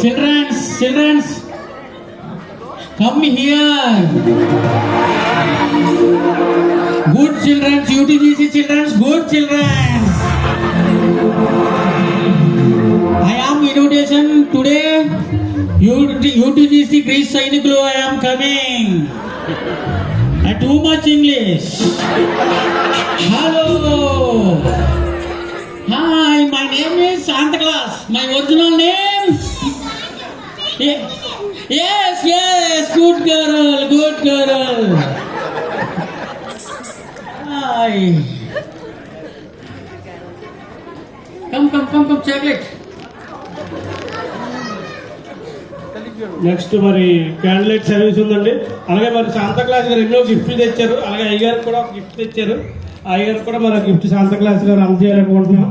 Children, come here. Good children, UTGC children, good children. I am invitation today. UTGC Greece Sainikulu, I am coming. Too much English. Hello. Hi, my name is Santa Claus. My original name? Yes, good girl. Hi. Come, chocolate. Next మరి candidate service ఉందండి. అలాగే మరి Shanta class గారు ఎన్నో గిఫ్ట్లు తెచ్చారు. అలాగే అయ్యగారు కూడా ఒక గిఫ్ట్ తెచ్చారు. అయ్యగారు కూడా మరి గిఫ్ట్ శాంతా క్లాస్ గారు అందజేయాలనుకుంటున్నాం.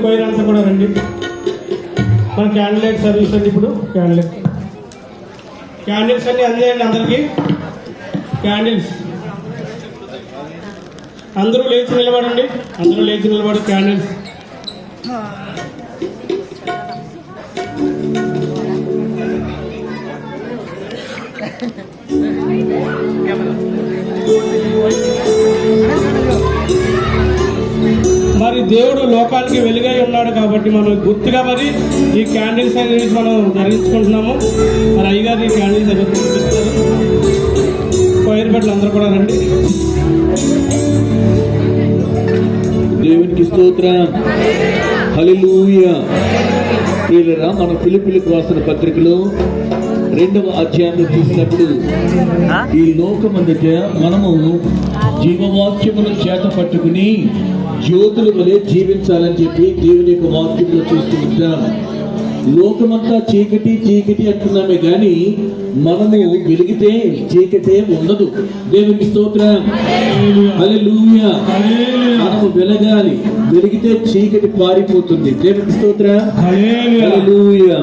కోయిర్ అంతా కూడా రండి. మన క్యాండిడేట్ సర్వీస్ అండి. ఇప్పుడు క్యాండిల్స్ అన్ని అందేయండి అందరికి. క్యాండిల్స్ అందరూ లేచి నిలబడండి. క్యాండిల్స్ మరి దేవుడు లోకానికి వెలుగై ఉన్నాడు కాబట్టి మనం గుర్తుగా మరి ఈ క్యాండిల్స్ అనేది మనం ధరించుకుంటున్నాము. మరి అయ్యగారు ఈ క్యాండిల్స్ ధరిస్తారు. కోయిర్ బట్టలు అందరూ కూడా రండి. దేవునికి స్తోత్రం. హల్లెలూయా. ప్రియులారా, మన ఫిలిప్పీయులకు రాసిన పత్రికలో 2వ అధ్యాయాన్ని చూసినప్పుడు ఈ లోకమందుట మనము జీవవాక్యమును చేత పట్టుకుని జ్యోతుల వలె జీవించాలని చెప్పి దేవుని యొక్క వాక్యంలో చూస్తూ ఉంటాం. లోకమంతా చీకటి అంటున్నామే కానీ మనము వెలిగితే చీకటే ఉండదు. దేవునికి స్తోత్రం. హల్లెలూయా. మనము వెలగాలి. వెలిగితే చీకటి పారిపోతుంది. దేవునికి స్తోత్రం. హల్లెలూయా.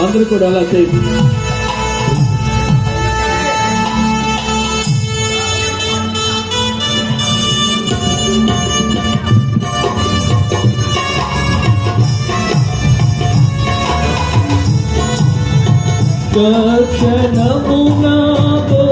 అందరూ కూడా అలా చేయండి. దర్శనము నాతో